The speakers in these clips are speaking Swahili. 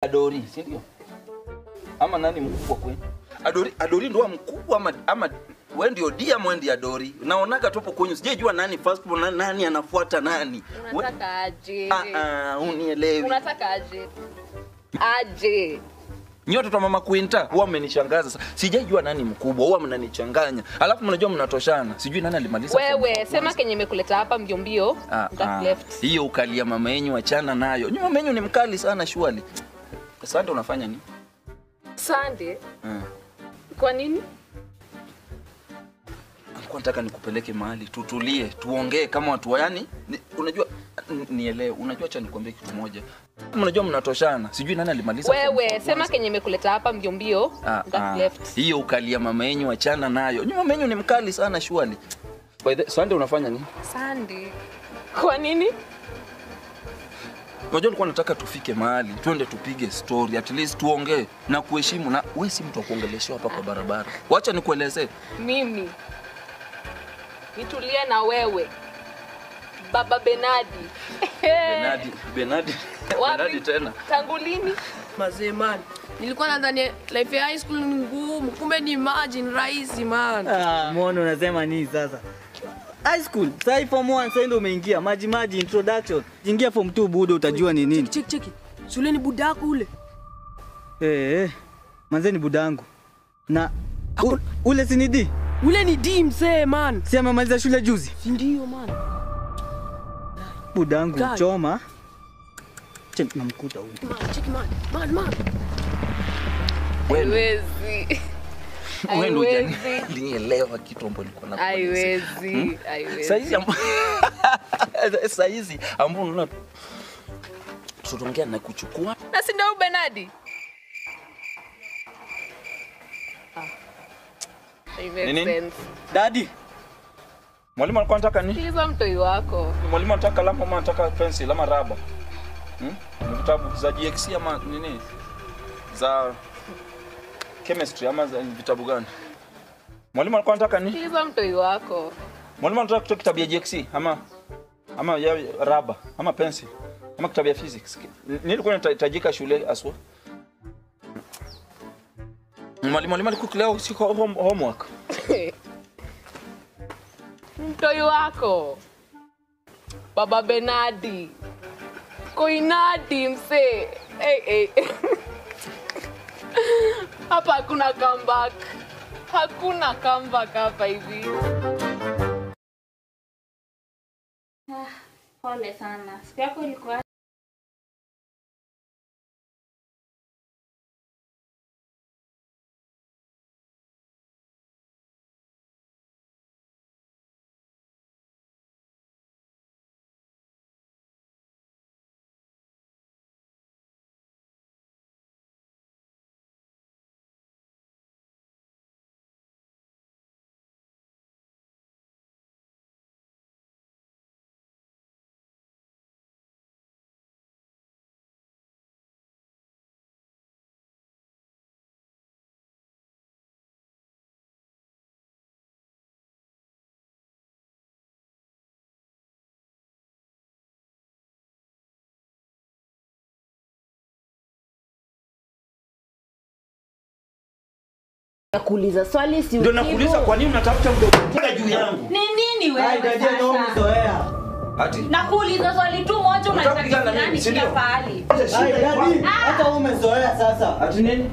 Adori, si ndio? Ama nani mkubwa kwenu? Adori ndo mkubwa ama wewe ndio dia mwendi Adori. Naonaga topo kwenyu. Sijajua nani first born, nani anafuata nani. Unataka aje? Unielewi. Unataka aje? Aje. Nyote tu mama Quinta, huwa mmenishangaza. Sijajua nani mkubwa, huwa mnanichanganya. Alafu mnajua mnatoshana. Sijui nani alimaliza. Wewe, sema kenye imekuleta hapa mbio. Left. Hiyo ukalia mama yenu achana nayo. Nyuma mama yenu ni mkali sana shwali. Sasa unafanya nini? Sunday. Kwa nini? Alikuwa nataka nikupeleke mahali, tutulie, tuongee kama watu yani, unajua nielewe, unajua acha nikwambie kitu moja. Mnajua mnatoshana. Sijui nani alimaliza. Wewe, sema kenye imekuleta hapa mbio. Left. Hiyo ukalia mama yenu achana nayo. Nyuma mama yenu ni mkali sana shwali. By the Sunday unafanya nini? Sunday. Kwa nini? Unajua nilikuwa nataka tufike mahali, twende tupige story, at least tuongee na kuheshimu, na wewe si mtu wa kuongeleshwa hapa kwa barabara. Wacha nikuelezee. Mimi nitulie na wewe. Baba Benadi. Benadi tena. Tangu lini? Mazee man. Nilikuwa nadhani life ya high school ni ngumu, kumbe ni imagine rahisi man. Mbona unasema nini sasa? High school, sai form 1 sasa ndio umeingia. Maji introduction. Jingia form 2 budo utajua ni nini. Cheki. Shule ni budako ule. Manze ni budangu. Na ule si ni D? Ule ni D mzee man. Si amemaliza shule juzi? Ndio man. Budangu choma. Cheki namkuta huyu. Cheki man. Haiwezi. Wewe ndio nielewa kitu ambacho nilikuwa nakueleza. Haiwezi. Saizi ambapo unaona tutaongea na kuchukua. Na si ndio Benadi? Nini? Daddy. Mwalimu alikuwa anataka nini? Sikiliza mtoi wako. Mwalimu anataka kalamu ama anataka pencil ama raba? Ni vitabu za GX ama nini? Za chemistry ama za vitabu gani? Mwalimu alikuwa anataka nini? Sikiliza mtoi wako. Mwalimu anataka kutoa kitabu ya GX ama ya raba ama pencil ama kitabu ya physics. Nilikuwa nahitajika shule aswa. Mwalimu alikuwa leo si homework. Mtoi wako. Baba Benadi. Koinadi mse. Hapa hakuna comeback. Hakuna comeback hapa hivi. Pole sana. Siku yako ilikuwa Nakuuliza swali si ndio nakuuliza kwa nini unatafuta mdogo juu yangu? Ni nini wewe? Dada ndio umezoea. Ati Nakuuliza swali tu moja unataka nani kila pahali. Daddy, hata wewe umezoea sasa. ati nini?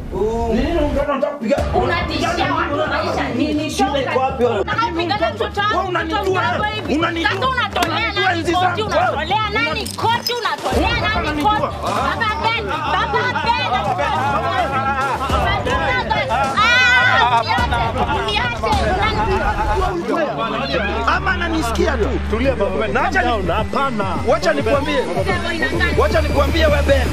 Nini unataka kupiga? Unatishia watu maisha nini? Shule iko wapi wewe? Unapigana mtoto wangu. Sasa unatolea nani koti? Unatolea nani koti? Unatolea nani koti? Baba ama ananisikia tu. Tulia baba. Na acha hapana. Wacha nikwambie wewe Ben.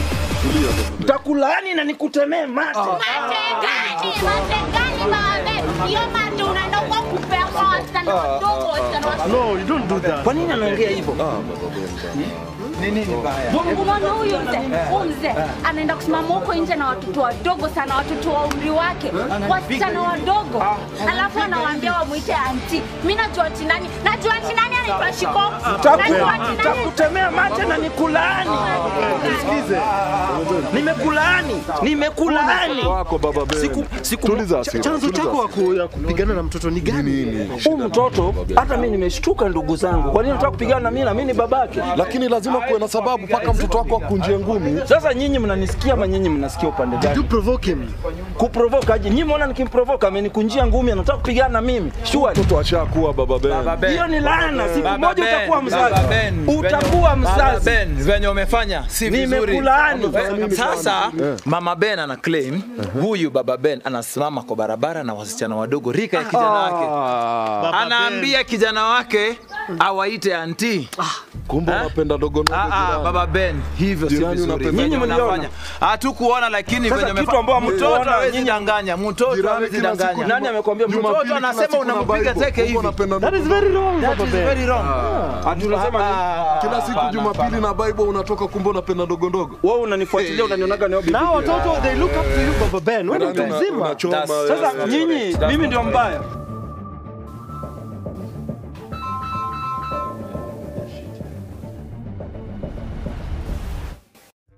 Mtakulaani na nikutemee mate. Mate gani baba? Hiyo macho unaenda kwa kupea kwa wasichana wadogo, wasichana wadogo. No, you don't do that. Kwa nini anaongea hivyo? Nini mbaya? Unaona huyu mzee anaenda kusimama huko nje na watoto wadogo sana, watoto wa umri wake, wasichana wadogo. Alafu anawaambia wamuite auntie. Mimi najua ati nani? Najua ati nani anaitwa Shiko. Nitakutemea mate na nikulaani. Nisikize. Nimekulaani. Wako baba Ben. Tuliza hasira. Chanzo chako ya kupigana na mtoto ni gani? Huyu mtoto hata mimi nimeshtuka ndugu zangu. Kwa nini unataka kupigana na mimi ni babake? Lakini lazima kuwe na sababu mpaka mtoto wako akunjie ngumi. Sasa nyinyi mnanisikia ama nyinyi mnasikia upande gani? You provoke him. Kuprovoke aje? Nyinyi mnaona nikimprovoke amenikunjia ngumi anataka kupigana na mimi. Sure. Mtoto ashakuwa baba Ben. Hiyo ni laana. Siku moja utakuwa mzazi. Utakuwa mzazi. Ben, venye umefanya si vizuri. Nimekulaani. Sasa mama Ben ana claim huyu baba Ben anasimama kwa barabara na wasichana wadogo rika ya kijana wake. Anaambia kijana wake awaite auntie. Kumbe unapenda dogo ndogo jirani. Baba Ben, hivyo si vizuri. Nyinyi mnafanya. Hatukuona lakini venye kitu ambao mtoto hawezi danganya. Mtoto hawezi danganya. Nani amekwambia mtoto anasema unampiga teke hivi? That is very wrong. That is very wrong. Tunasema kila siku Jumapili na Bible unatoka kumbe unapenda dogo ndogo. Wewe unanifuatilia unanionaga na bibi. Now watoto they look up to you baba Ben. Wewe mtu mzima. Sasa nyinyi mimi ndio mbaya.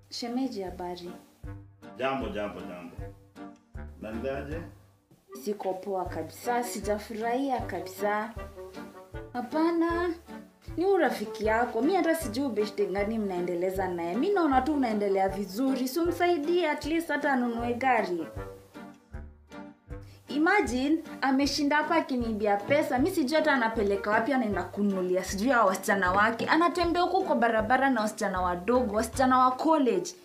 Shemeji, habari? Jambo. Nandaje? Siko poa kabisa, sijafurahia kabisa. Hapana. Ni urafiki yako. Mimi hata sijui beshte gani mnaendeleza naye. Mimi naona tu unaendelea vizuri. Si umsaidie at least hata anunue gari. Imagine ameshinda hapa akiniibia pesa. Mimi sijui hata anapeleka wapi, anaenda kunulia. Sijui hao wasichana wake. Anatembea huko kwa barabara na wasichana wadogo, wasichana wa college.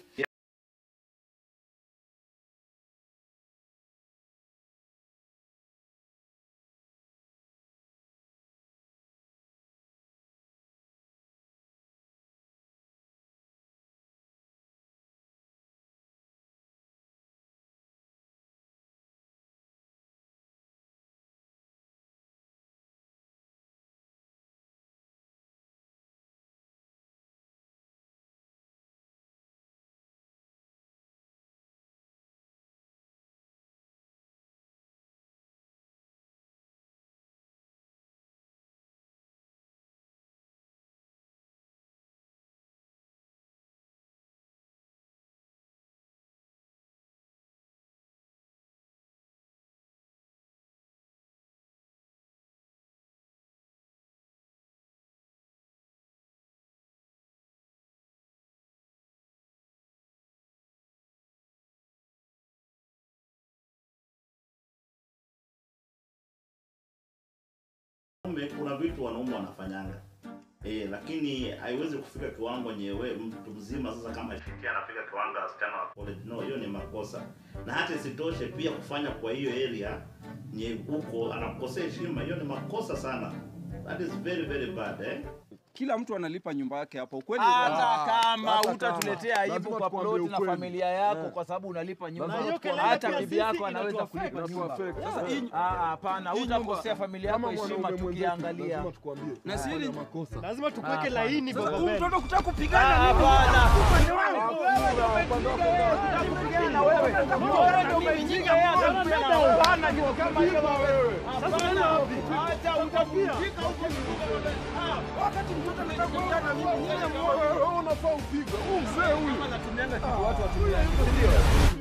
Kuna vitu wanaume wanafanyanga. Lakini haiwezi kufika kiwango nyewe mtu mzima sasa kama shiti anafika kiwango wasichana wa college. No, hiyo ni makosa. Na hata isitoshe pia kufanya kwa hiyo area nye huko anakosea heshima, hiyo ni makosa sana. That is very very bad. Kila mtu analipa nyumba yake hapa. Ukweli hata kama utatuletea aibu kwa plot na familia yako kwa sababu unalipa nyumba. Hata bibi yako anaweza kulipa nyumba. Sasa hapana, utakosea familia yako heshima tukiangalia. Na siri makosa. Lazima tukuweke laini baba Ben. Mtoto kutaka kupigana hapana. Na wewe. Ndio umejinga yeye hapana ni kama hiyo wewe. Sasa wapi? Acha utafika huko. Wakati mtoto anataka kupigana mimi wewe unafaa upige. Mzee huyu anatumianga kitu watu watumia. Ndio.